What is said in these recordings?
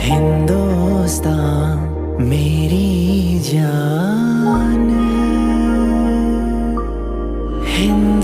हिंदुस्तान मेरी जान हिंदुस्तान।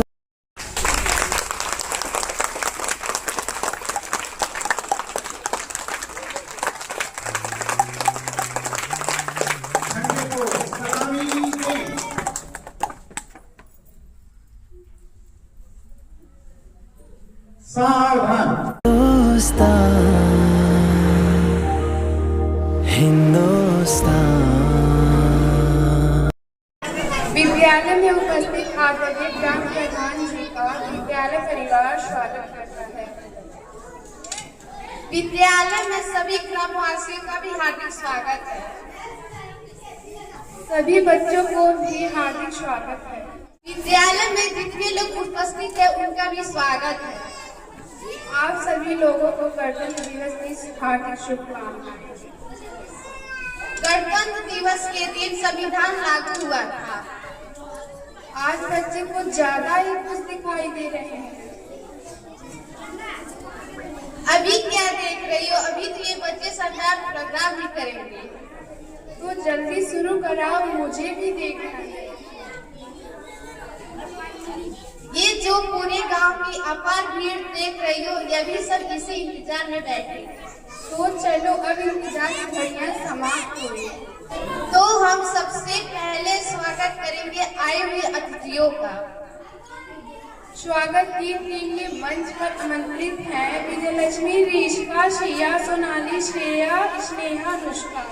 विद्यालय में उपस्थित आदरणीय ग्राम प्रधान जी का विद्यालय परिवार स्वागत करता है। विद्यालय में सभी ग्रामवासियों का भी हार्दिक स्वागत है। सभी बच्चों को भी हार्दिक स्वागत है। विद्यालय में जितने लोग उपस्थित है उनका भी स्वागत है। आप सभी लोगों को गणतंत्र दिवस की हार्दिक शुभकामनाएं। गणतंत्र दिवस के दिन संविधान लागू हुआ था। आज बच्चे कुछ ज्यादा ही खुश दिखाई दे रहे हैं। अभी क्या देख रही हो? अभी तो ये बच्चे सरकार प्रोग्राम भी करेंगे। तो जल्दी शुरू कराओ, मुझे भी देखना है। ये जो पूरे गांव की अपार भीड़ देख रही हो, ये भी सब इसी इंतजार में बैठे। तो चलो अब इंतजार की घड़ियां समाप्त हुई। तो हम सबसे पहले स्वागत करेंगे आए हुए अतिथियों का। स्वागत के लिए मंच पर आमंत्रित हैं विजयलक्ष्मी, ऋषिका, श्रेया, सोनाली, श्रेया, स्नेहा, रुष्का।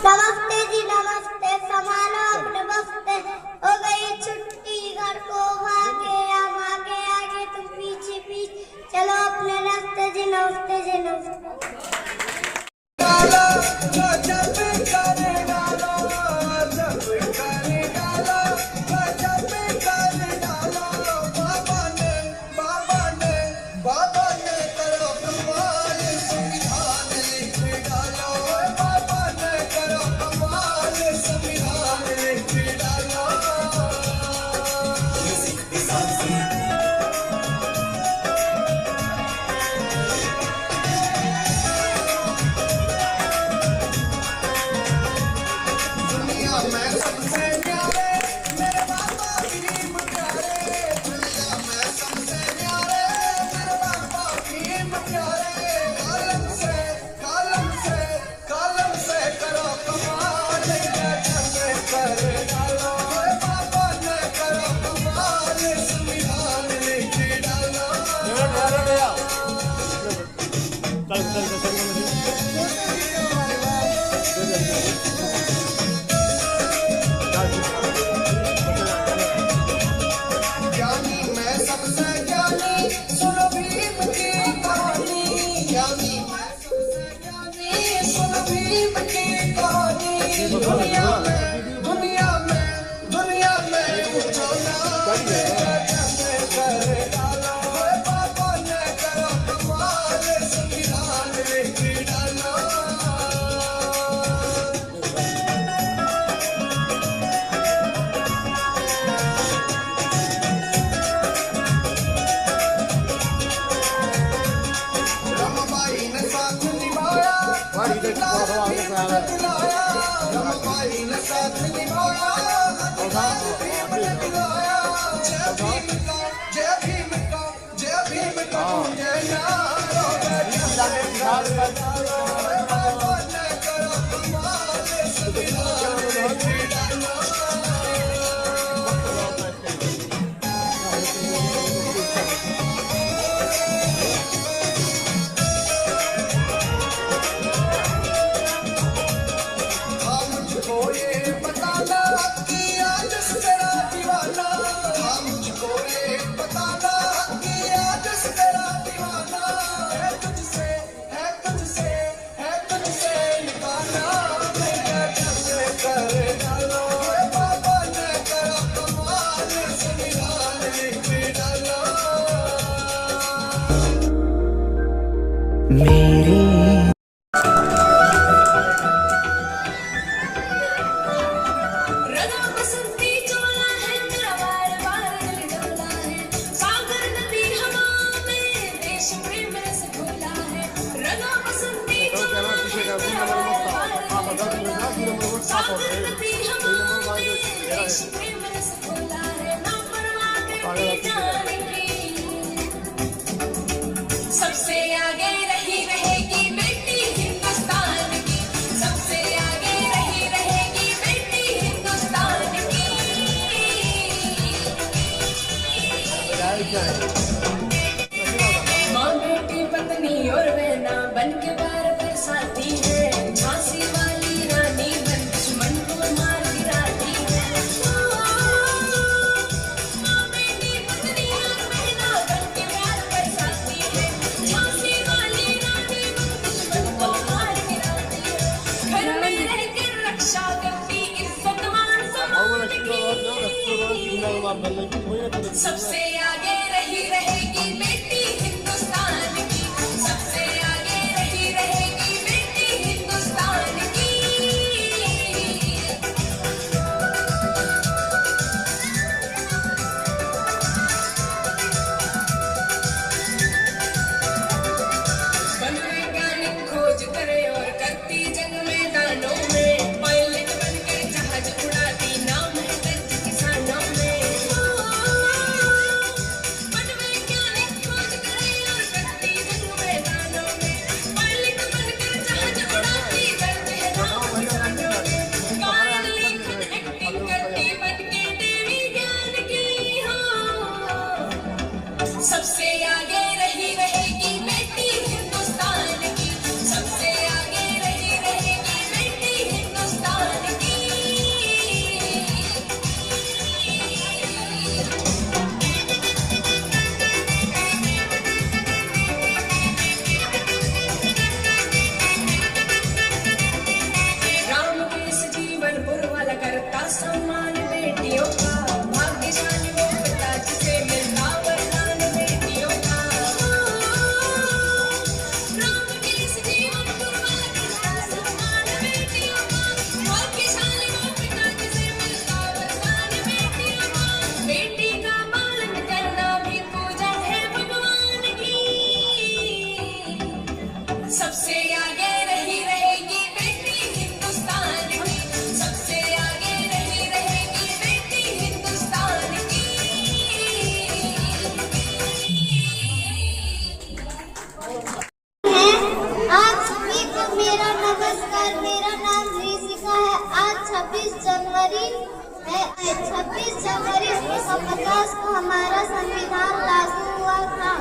नमस्ते जी नमस्ते, संभालो अपने बस्ते, हो गई छुट्टी, घर को भागे, हम आगे आगे तुम पीछे पीछे, चलो अपने रास्ते जी। नमस्ते जी नमस्ते। बाबा ने करो दिलाया, रमाबाई ने साथ निभाया, आजाद भीम ने दिलाया। जय भीम का, जय भीम का, जय भीम का जय नारा, बाबा ने करा हमारे संविधान की डाला। मेरी रंगा बसंती चोला है मेरा बार बार दिल डोला है, सागर नदी हवा में देश प्रेम रस घोला है। रंगा बसंती चोला है मेरा बार बार दिल डोला है, सागर नदी हवा में देश प्रेम रस घोला है। ना परवाह करती जान की, सबसे आगे रही रहेगी बेटी हिंदुस्तान की, सबसे आगे रही रहेगी बेटी हिंदुस्तान की। माँ बेटी पत्नी और बहना बन के बार बरसाती है, झांसी वाली रानी बन दुश्मन को मार गिराती है। माँ बेटी पत्नी और बहना बन के बार बरसाती है, झांसी वाली रानी बन दुश्मन को मार गिराती है। घर में रहकर रक्षा करती इज्जत मान सम्मान की, सबसे आगे रही रहेगी बेटी हिंदुस्तान की, सबसे आगे रही रहेगी बेटी हिंदुस्तान की। वन वैज्ञानिक खोज करे और करती जंग मैदानों में, पायलट बनकर जहाज उड़ाती नाम है दर्ज किसानों में। वन वैज्ञानिक खोज करे और करती जंग मैदानों में, पायलट बनकर जहाज उड़ाती दर्ज है नाम किसानों में। गायन लेखन एक्टिंग करती बनके देवी ज्ञान की हो, सबसे आगे रही रहेगी बेटी हिंदुस्तान की, सबसे आगे रही रहेगी बेटी हिंदुस्तान की। राम केस जीवनपुर वाला करता सम्मान बेटियों का, भाग्यशाली वो पिता जिसे मिलता वरदान बेटियों का। राम केस जीवनपुर वाला करता सम्मान बेटियों का, भाग्यशाली वो पिता जिसे मिलता वरदान बेटियों का। बेटी का पालन करना भी पूजा है भगवान की, सबसे आगे रही रहेगी बेटी हिंदुस्तान की, सबसे आगे रही रहेगी बेटी हिंदुस्तान की। आज सभी को मेरा नमस्कार। मेरा नाम ऋषिका है। आज 26 जनवरी है। 26 जनवरी 1950 को हमारा संविधान लागू हुआ था।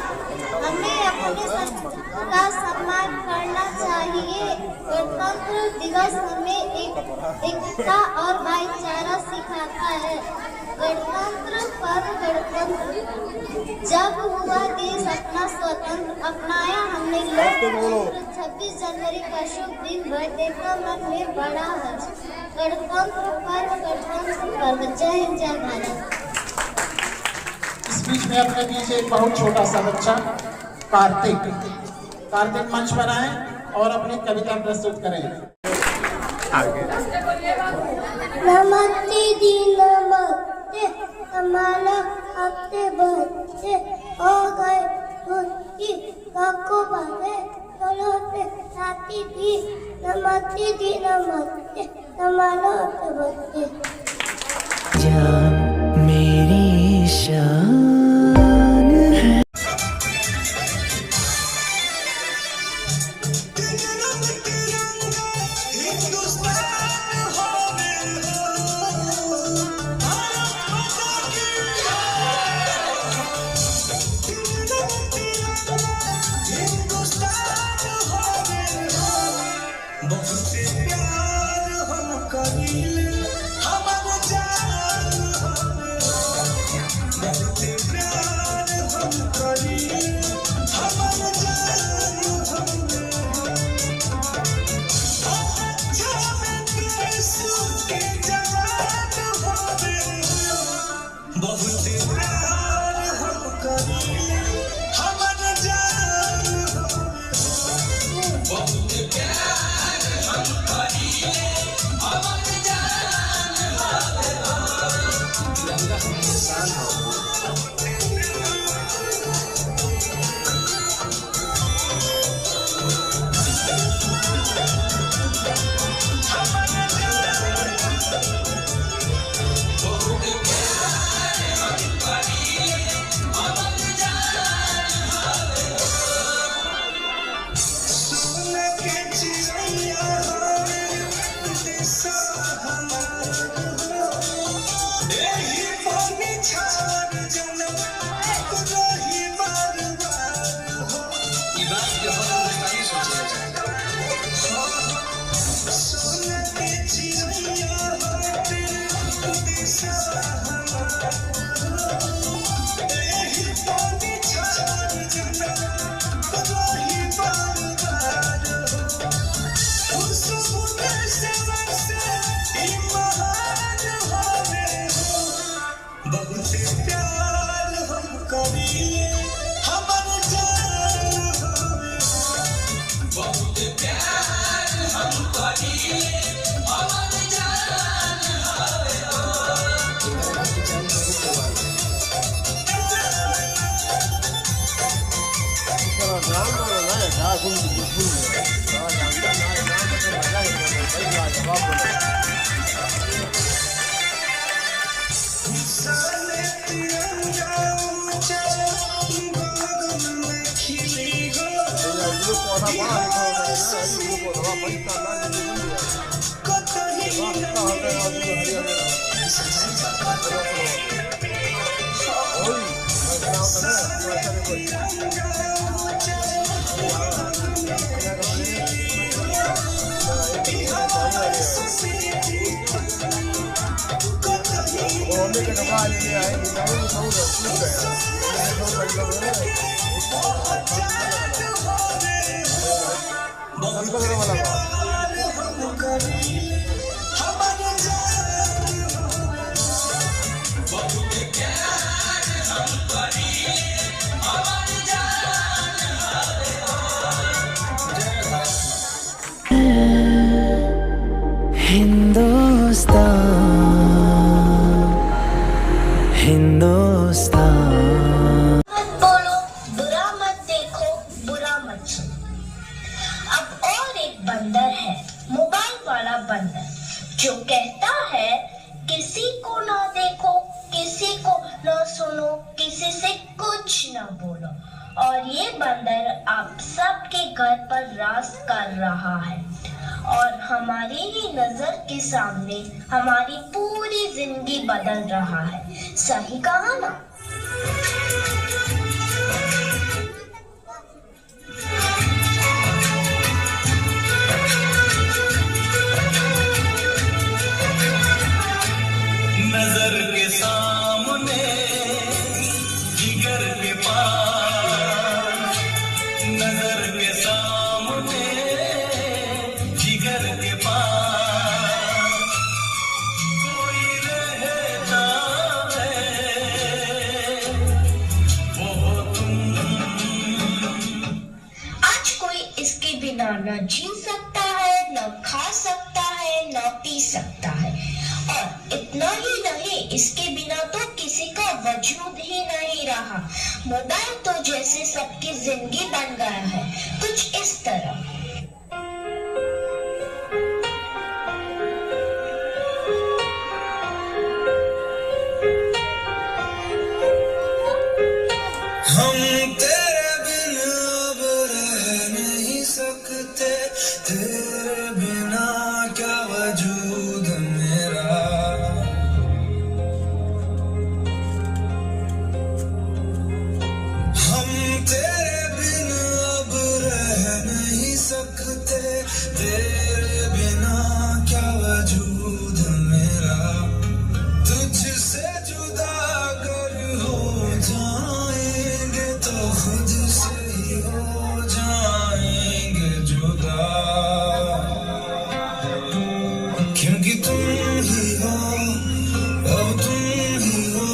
हमें अपने संविधान का सम्मान करना चाहिए। गणतंत्र दिवस हमें एकता और भाईचारा सिखाता है। गणतंत्र पर्व गणतंत्र जब हुआ देश अपना स्वतंत्र अपनाया हमने लोकतंत्र। 26 जनवरी का शुभ दिन बर्थडे का मन में बड़ा हर्ष। गणतंत्र पर्व जय हिंद जय भारत। इस बीच में अपने पीछे एक बहुत छोटा सा बच्चा कार्तिक मंच पर आए और अपनी कविता प्रस्तुत करें। नमस्ते दी नमस्ते हमारा हफ्ते बच्चे हो गए उनकी काको बारे बोलो साथी दी नमस्ते दी नमस्ते समालो नमस्ते जान मेरी शान है। हिंदुस्तान मत बोलो बुरा मत देखो बुरा मत सुनो। अब और एक बंदर है मोबाइल वाला बंदर जो कहता है किसी को ना देखो किसी को ना सुनो किसी से कुछ ना बोलो। और ये बंदर आप सबके घर पर राज कर रहा है और हमारी ही नजर के सामने हमारी पूरी जिंदगी बदल रहा है। सही कहा ना? नजर के सामने जिगर के पास नजर के सामने जिगर के पास कोई रहता है वो तुम। आज कोई इसके बिना न जी सकता है न खा सकता है न पी सकता है और इतना ही नहीं इसके बिना तो किसी का वजूद ही नहीं रहा। मोबाइल तो जैसे सबकी जिंदगी बन गया है, कुछ इस तरह। हम तेरे बिन अब रह नहीं सकते, तेरे बिना क्या वजूद मेरा। हम तेरे बिन अब रह नहीं सकते, तेरे बिना क्या वजूद मेरा। तुझसे जुदा अगर हो जाएंगे तो खुद से ही हो जाएंगे जुदा, क्योंकि तुम ही हो, अब तुम ही हो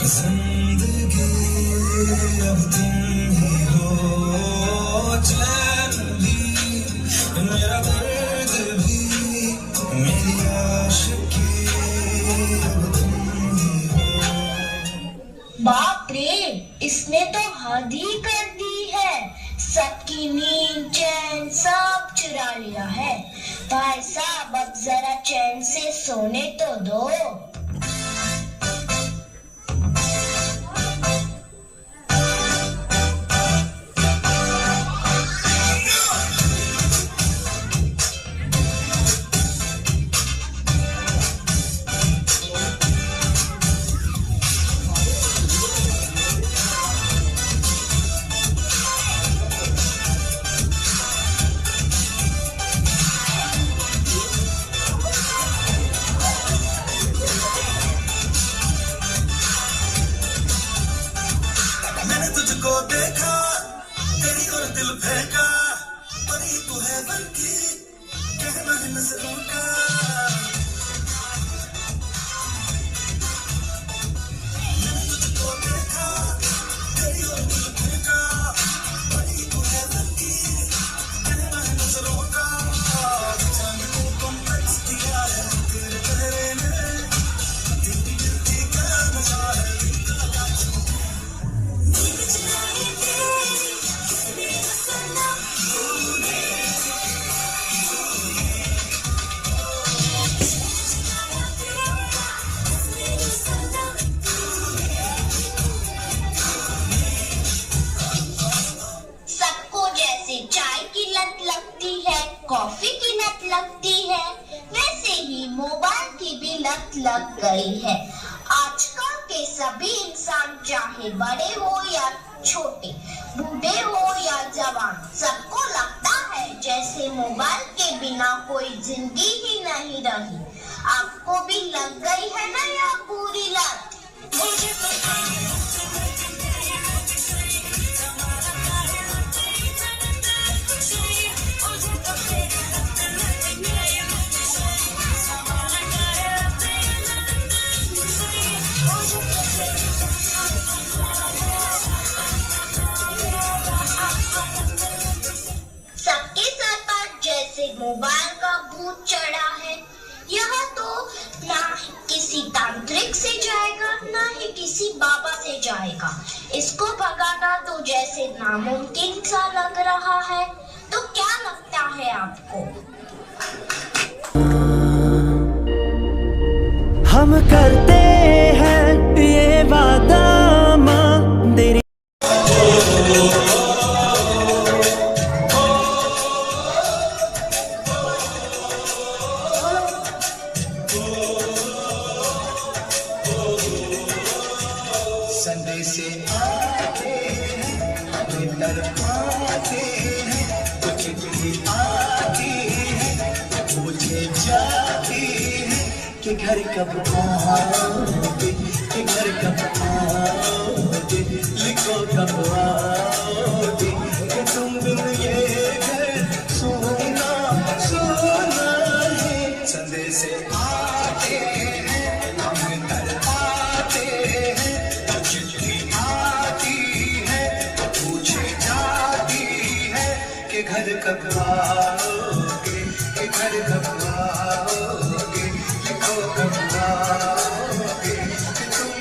जिंदगी, अब तुम ही हो चैन भी, मेरा दर्द भी, मेरी आशिकी, अब तुम ही हो। बाप रे, इसने तो हद ही कर दी है। सबकी नींद चैन सब चुरा लिया है। भाई साहब, अब जरा चैन से सोने तो दो। मैंने तुझको देखा, तेरी और दिल फेंका, परी तू है बल्कि कहना है नजरों का। मैंने तुझको देखा, तेरी और दिल फेंका, परी तू है बल्कि कहना है नजरों का। चांद को कॉम्प्लेक्स किया है तेरे चेहरे ने, तेरी ब्यूटी का नशा है। सबको जैसे चाय की लत लगती है, कॉफी की लत लगती है, वैसे ही मोबाइल की भी लत लग गई है। आजकल के सभी इंसान, चाहे बड़े हो या छोटे, बूढ़े हो या जवान, सबको लगता है जैसे मोबाइल के बिना कोई जिंदगी ही नहीं रही। आपको भी लग गई है ना यह पूरी लत? सबके सर पर जैसे मोबाइल का भूत चढ़ा है। यह तो ना किसी तांत्रिक से जाएगा, ना ही किसी बाबा से जाएगा। इसको भगाना तो जैसे नामुमकिन सा लग रहा है। तो क्या लगता है आपको? हम करते हैं ये वादा माँ तेरी। संडे से आते हैं, हमें तड़पाते हैं, कुछ भी आती है, पूछे जाती है कि घर कब आओगे, कि घर कब आओगे, लिखो कब आओगे, कि तुम बिन ये घर सोना सोना है। संडे से आते हैं, हमें तड़पाते हैं, घर कब आओगे, घर कब आओगे, लिखो कब आओगे, तुम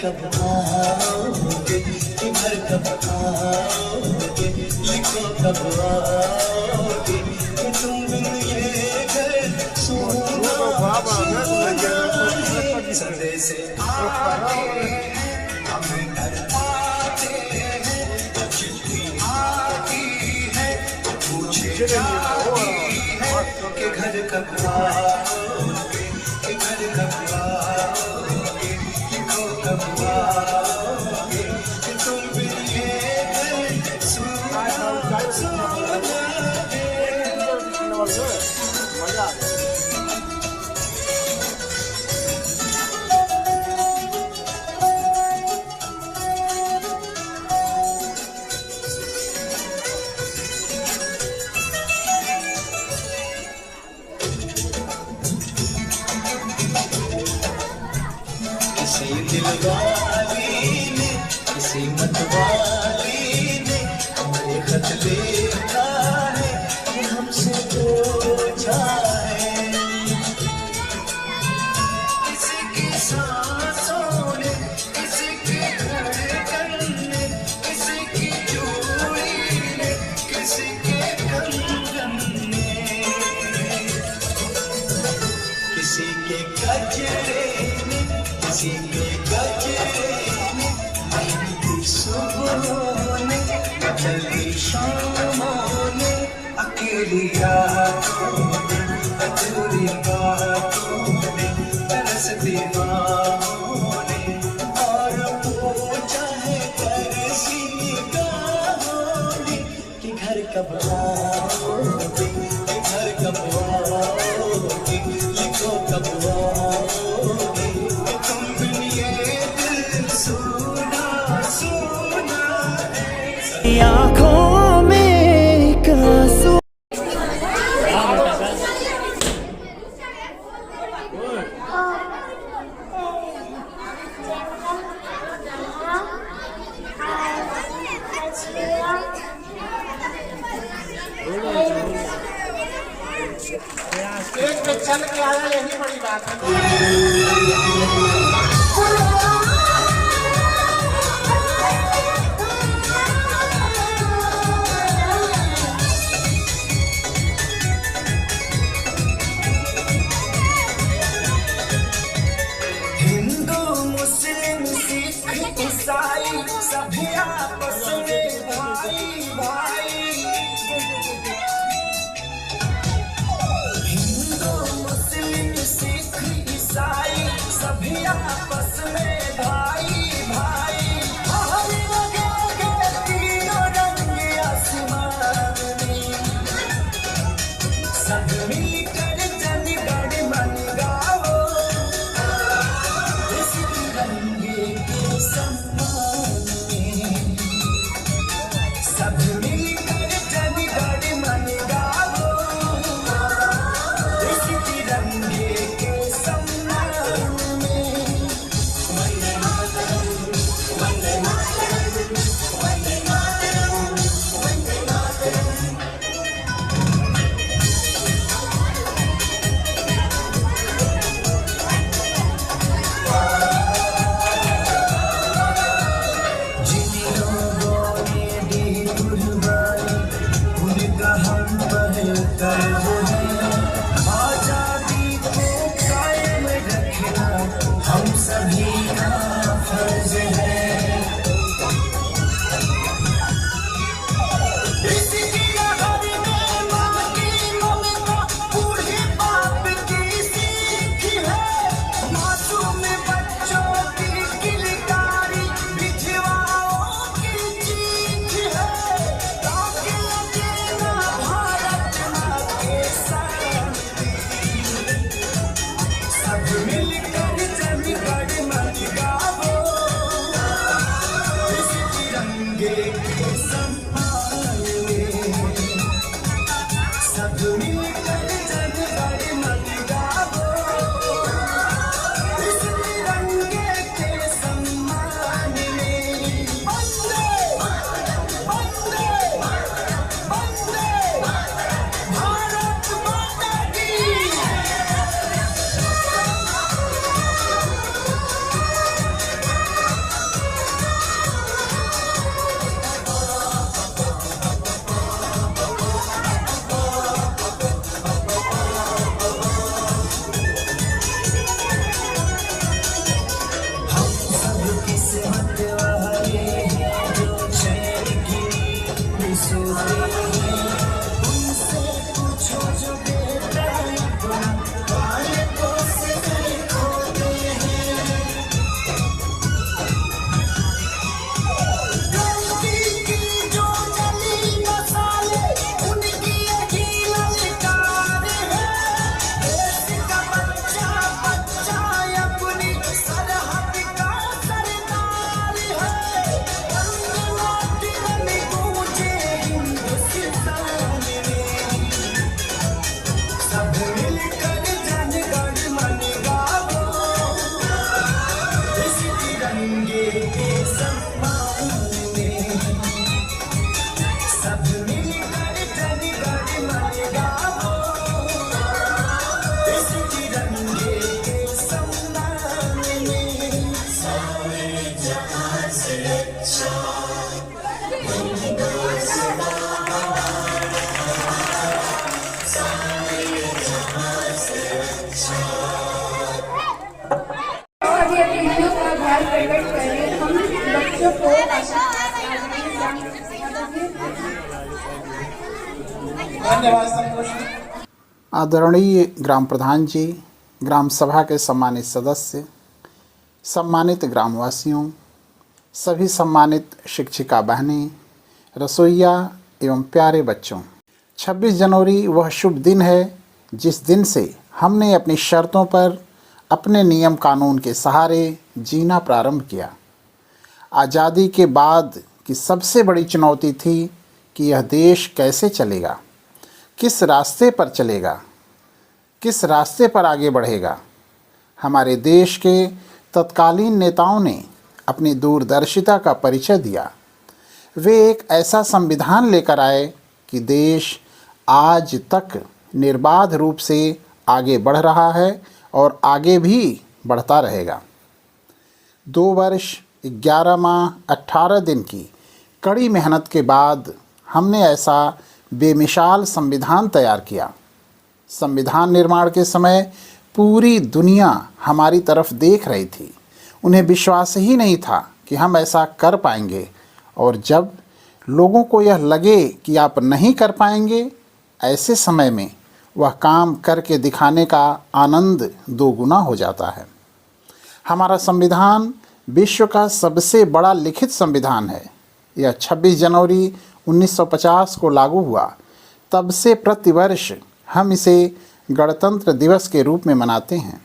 कब आओगे, कि घर कब आओगे, लिखो कब आओगे, कि तुम बिन ये घर सोना सदे से आते हैं, हमें घर आते हैं, तो चिट्ठी आती है, पूछे जाती है कि घर कब आओगे, कि घर कब आओगे, लिखो कब आओगे, कि तुम बिन ये घर सोना किसी दिलवाली ने, किसी मतवाली ने ये खत लिखा है कि हमसे पूछा है, किसी की सांसों ने, किसी की धड़कन ने, किसी की चूड़ी ने, किसी के कंगन ने, किसी के गजरे ने, किसी के गजरे ने, मेहंदी सुबह ने, जल्दी शामों ने, अकेली रातों ने, अधूरी बातों ने, तरसती बाहों ने, और पूछा है तरसी निगाहों ने, कि घर कब आओगे, कि घर कब आओगे, लिखो कब आओगे, कि तुम बिन ये दिल सुना सुना है। आँखों में एक आंसू स्टेज पे चल के आया, यही बड़ी बात है। हिंदू मुस्लिम सिख ईसाई सभी आपस में भाई भाई, हिंदू मुस्लिम सिख ईसाई सभी आदरणीय ग्राम प्रधान जी, ग्राम सभा के सम्मानित सदस्य, सम्मानित ग्रामवासियों, सभी सम्मानित शिक्षिका बहनें, रसोइया एवं प्यारे बच्चों, 26 जनवरी वह शुभ दिन है जिस दिन से हमने अपनी शर्तों पर अपने नियम कानून के सहारे जीना प्रारंभ किया। आज़ादी के बाद की सबसे बड़ी चुनौती थी कि यह देश कैसे चलेगा, किस रास्ते पर चलेगा, किस रास्ते पर आगे बढ़ेगा। हमारे देश के तत्कालीन नेताओं ने अपनी दूरदर्शिता का परिचय दिया। वे एक ऐसा संविधान लेकर आए कि देश आज तक निर्बाध रूप से आगे बढ़ रहा है और आगे भी बढ़ता रहेगा। 2 वर्ष 11 माह 18 दिन की कड़ी मेहनत के बाद हमने ऐसा बेमिसाल संविधान तैयार किया। संविधान निर्माण के समय पूरी दुनिया हमारी तरफ देख रही थी। उन्हें विश्वास ही नहीं था कि हम ऐसा कर पाएंगे, और जब लोगों को यह लगे कि आप नहीं कर पाएंगे, ऐसे समय में वह काम करके दिखाने का आनंद 2 गुना हो जाता है। हमारा संविधान विश्व का सबसे बड़ा लिखित संविधान है। यह 26 जनवरी 1950 को लागू हुआ। तब से प्रतिवर्ष हम इसे गणतंत्र दिवस के रूप में मनाते हैं।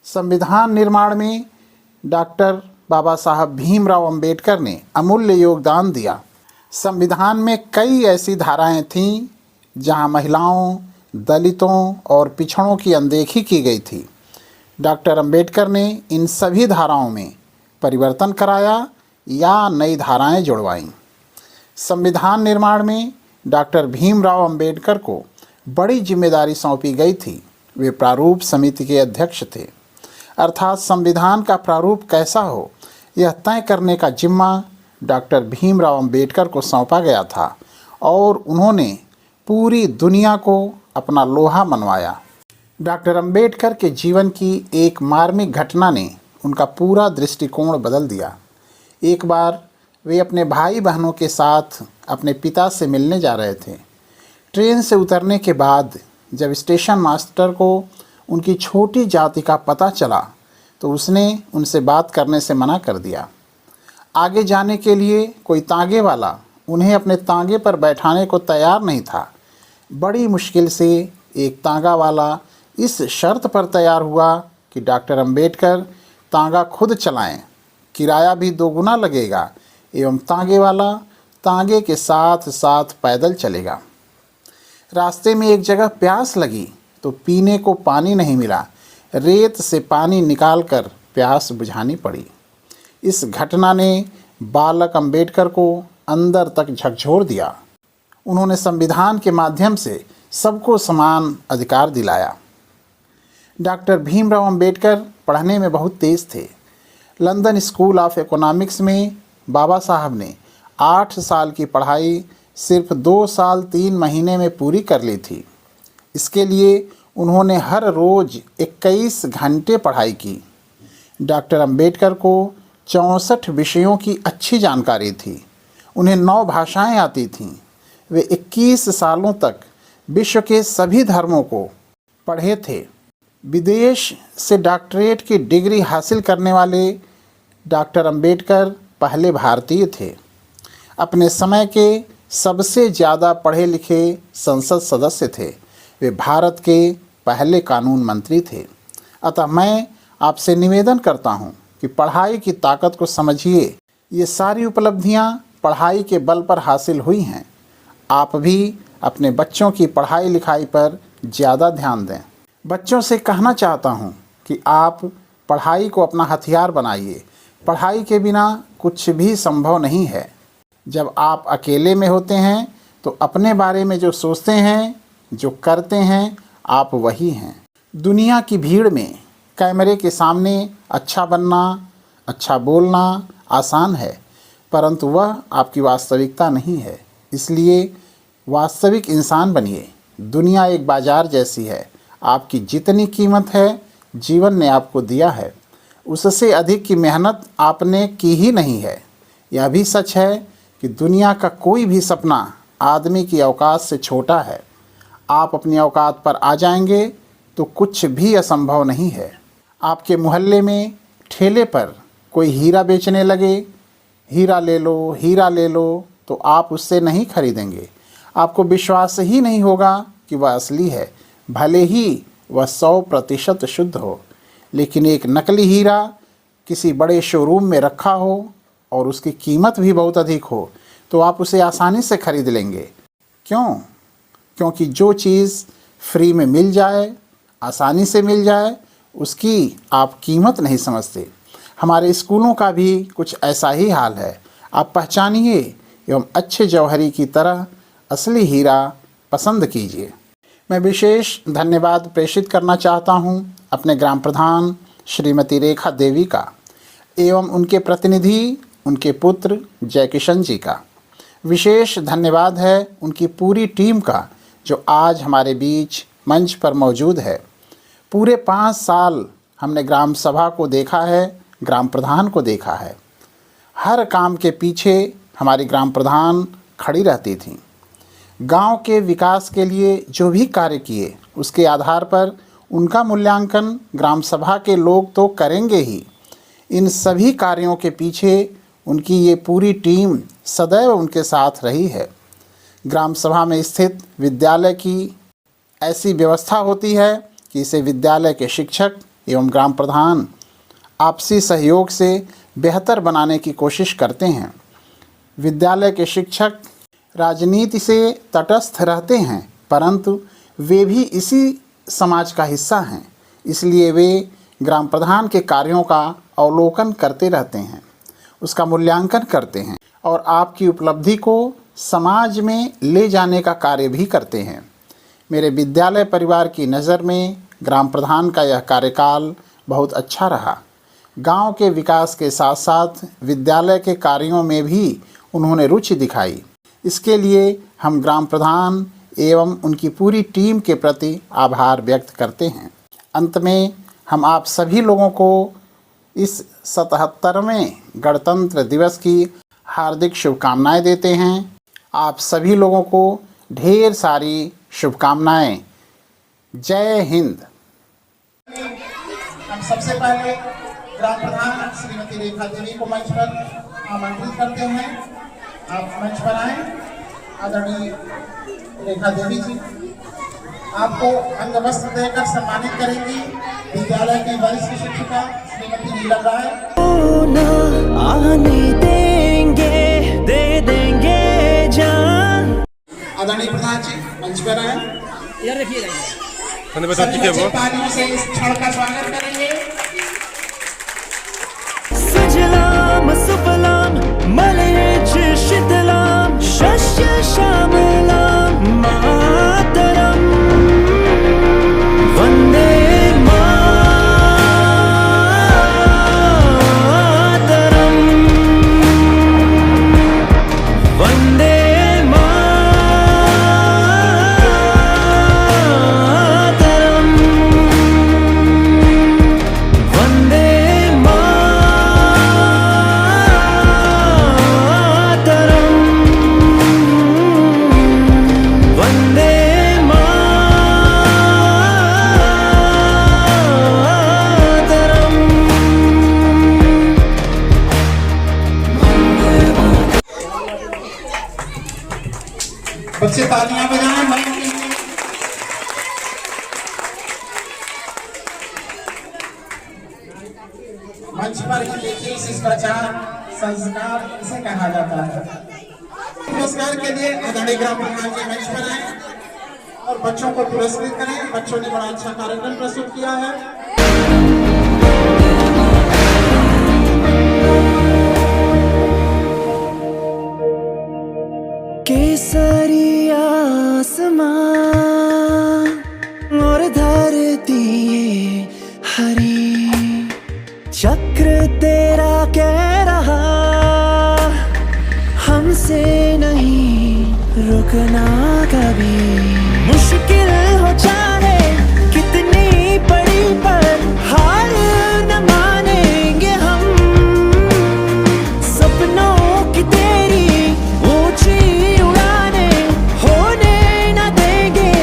संविधान निर्माण में डॉक्टर बाबा साहब भीमराव अंबेडकर ने अमूल्य योगदान दिया। संविधान में कई ऐसी धाराएं थीं जहां महिलाओं, दलितों और पिछड़ों की अनदेखी की गई थी। डॉक्टर अंबेडकर ने इन सभी धाराओं में परिवर्तन कराया या नई धाराएं जुड़वाईं। संविधान निर्माण में डॉक्टर भीमराव अंबेडकर को बड़ी जिम्मेदारी सौंपी गई थी। वे प्रारूप समिति के अध्यक्ष थे, अर्थात संविधान का प्रारूप कैसा हो यह तय करने का जिम्मा डॉक्टर भीमराव अंबेडकर को सौंपा गया था, और उन्होंने पूरी दुनिया को अपना लोहा मनवाया। डॉक्टर अंबेडकर के जीवन की एक मार्मिक घटना ने उनका पूरा दृष्टिकोण बदल दिया। एक बार वे अपने भाई बहनों के साथ अपने पिता से मिलने जा रहे थे। ट्रेन से उतरने के बाद जब स्टेशन मास्टर को उनकी छोटी जाति का पता चला तो उसने उनसे बात करने से मना कर दिया। आगे जाने के लिए कोई तांगे वाला उन्हें अपने तांगे पर बैठाने को तैयार नहीं था। बड़ी मुश्किल से एक तांगा वाला इस शर्त पर तैयार हुआ कि डॉक्टर अंबेडकर तांगा खुद चलाएं, किराया भी 2 गुना लगेगा एवं तांगे वाला तांगे के साथ साथ पैदल चलेगा। रास्ते में एक जगह प्यास लगी तो पीने को पानी नहीं मिला। रेत से पानी निकालकर प्यास बुझानी पड़ी। इस घटना ने बालक अंबेडकर को अंदर तक झकझोर दिया। उन्होंने संविधान के माध्यम से सबको समान अधिकार दिलाया। डॉक्टर भीमराव अंबेडकर पढ़ने में बहुत तेज थे। लंदन स्कूल ऑफ इकोनॉमिक्स में बाबा साहब ने 8 साल की पढ़ाई सिर्फ 2 साल 3 महीने में पूरी कर ली थी। इसके लिए उन्होंने हर रोज़ 21 घंटे पढ़ाई की। डॉक्टर अंबेडकर को 64 विषयों की अच्छी जानकारी थी। उन्हें 9 भाषाएं आती थीं। वे 21 सालों तक विश्व के सभी धर्मों को पढ़े थे। विदेश से डॉक्टरेट की डिग्री हासिल करने वाले डॉक्टर अंबेडकर पहले भारतीय थे। अपने समय के सबसे ज़्यादा पढ़े लिखे संसद सदस्य थे। वे भारत के पहले कानून मंत्री थे। अतः मैं आपसे निवेदन करता हूं कि पढ़ाई की ताकत को समझिए। ये सारी उपलब्धियां पढ़ाई के बल पर हासिल हुई हैं। आप भी अपने बच्चों की पढ़ाई लिखाई पर ज़्यादा ध्यान दें। बच्चों से कहना चाहता हूं कि आप पढ़ाई को अपना हथियार बनाइए। पढ़ाई के बिना कुछ भी संभव नहीं है। जब आप अकेले में होते हैं तो अपने बारे में जो सोचते हैं, जो करते हैं, आप वही हैं। दुनिया की भीड़ में कैमरे के सामने अच्छा बनना, अच्छा बोलना आसान है, परंतु वह आपकी वास्तविकता नहीं है। इसलिए वास्तविक इंसान बनिए। दुनिया एक बाजार जैसी है। आपकी जितनी कीमत है जीवन ने आपको दिया है, उससे अधिक की मेहनत आपने की ही नहीं है। यह भी सच है कि दुनिया का कोई भी सपना आदमी की औकात से छोटा है। आप अपनी औकात पर आ जाएंगे तो कुछ भी असंभव नहीं है। आपके मोहल्ले में ठेले पर कोई हीरा बेचने लगे, हीरा ले लो, तो आप उससे नहीं खरीदेंगे। आपको विश्वास ही नहीं होगा कि वह असली है, भले ही वह 100% शुद्ध हो। लेकिन एक नकली हीरा किसी बड़े शोरूम में रखा हो और उसकी कीमत भी बहुत अधिक हो तो आप उसे आसानी से खरीद लेंगे। क्यों? क्योंकि जो चीज़ फ्री में मिल जाए, आसानी से मिल जाए, उसकी आप कीमत नहीं समझते। हमारे स्कूलों का भी कुछ ऐसा ही हाल है। आप पहचानिए एवं अच्छे जौहरी की तरह असली हीरा पसंद कीजिए। मैं विशेष धन्यवाद प्रेषित करना चाहता हूं अपने ग्राम प्रधान श्रीमती रेखा देवी का एवं उनके प्रतिनिधि उनके पुत्र जय किशन जी का। विशेष धन्यवाद है उनकी पूरी टीम का जो आज हमारे बीच मंच पर मौजूद है। पूरे 5 साल हमने ग्राम सभा को देखा है, ग्राम प्रधान को देखा है। हर काम के पीछे हमारी ग्राम प्रधान खड़ी रहती थी। गांव के विकास के लिए जो भी कार्य किए उसके आधार पर उनका मूल्यांकन ग्राम सभा के लोग तो करेंगे ही। इन सभी कार्यों के पीछे उनकी ये पूरी टीम सदैव उनके साथ रही है। ग्राम सभा में स्थित विद्यालय की ऐसी व्यवस्था होती है कि इसे विद्यालय के शिक्षक एवं ग्राम प्रधान आपसी सहयोग से बेहतर बनाने की कोशिश करते हैं। विद्यालय के शिक्षक राजनीति से तटस्थ रहते हैं, परंतु वे भी इसी समाज का हिस्सा हैं, इसलिए वे ग्राम प्रधान के कार्यों का अवलोकन करते रहते हैं, उसका मूल्यांकन करते हैं और आपकी उपलब्धि को समाज में ले जाने का कार्य भी करते हैं। मेरे विद्यालय परिवार की नज़र में ग्राम प्रधान का यह कार्यकाल बहुत अच्छा रहा। गांव के विकास के साथ साथ विद्यालय के कार्यों में भी उन्होंने रुचि दिखाई। इसके लिए हम ग्राम प्रधान एवं उनकी पूरी टीम के प्रति आभार व्यक्त करते हैं। अंत में हम आप सभी लोगों को इस 77वें गणतंत्र दिवस की हार्दिक शुभकामनाएं देते हैं। आप सभी लोगों को ढेर सारी शुभकामनाएं। जय हिंद। हम सबसे पहले ग्राम प्रधान श्रीमती रेखा देवी को मंच पर आमंत्रित करते हैं। आप मंच पर आए। आदरणीय रेखा देवी जी आपको अंग वस्त्र देकर सम्मानित करेंगी विद्यालय की वरिष्ठ शिक्षिका श्रीमती नीलम राय। आने देंगे, दे देंगे जान। आदरणीय प्रधान जी मंच पर आए। तालियों से इस क्षण का स्वागत करेंगे। सुजलाम सुफलाम मलयज शीतलाम शस्य श्यामलाम मातरम वंदे बच्चे तालियां बजाएं मंच के लिए। मंच पर ही देखिए शिष्टाचार संस्कार इसे कहा जाता है। पुरस्कार के लिए आदरणीय ग्राम प्रधान जी मंच पर आए और बच्चों को पुरस्कृत करें। बच्चों ने बड़ा अच्छा कार्यक्रम प्रस्तुत किया है। केसरी आसमां और धरती हरी चक्र तेरा कह रहा हमसे नहीं रुकना कभी। मुश्किल हो चाहे कितनी बड़ी पर हार न मानेंगे हम। सपनों की तेरी ऊंची उड़ाने होने न देंगे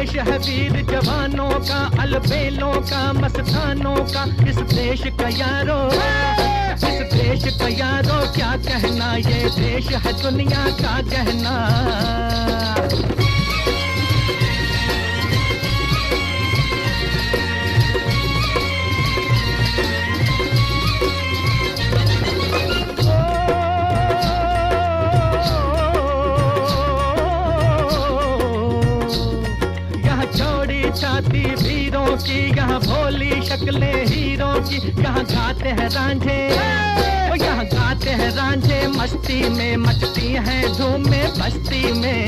देश है वीर जवानों का, अलबेलों का, मस्तानों का। इस देश का यारो, इस देश का यारो क्या कहना, ये देश है दुनिया का गहना। छाती वीरों की, यहाँ भोली शक्लें हीरों की। यहाँ गाते हैं रांझे, यहाँ गाते हैं रांझे, मस्ती में मचती हैं धूमें बस्ती में।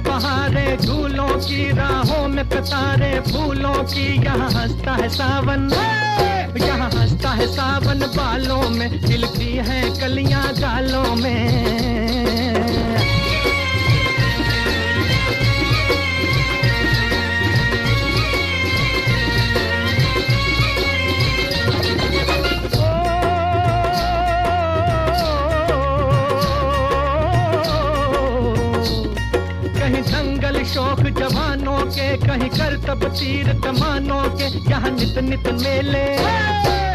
बहारे झूलों की, राहों में कतारे फूलों की। यहाँ हंसता है सावन, यहाँ हंसता है सावन, बालों में खिलती हैं कलियां गालों में। शौक जवानों के, कहीं करतब तीर कमानों के। यहाँ नित नित मेले,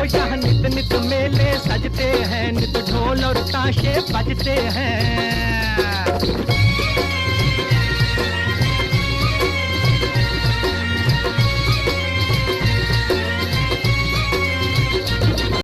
यहाँ नित नित मेले सजते हैं, नित ढोल और ताशे बजते हैं।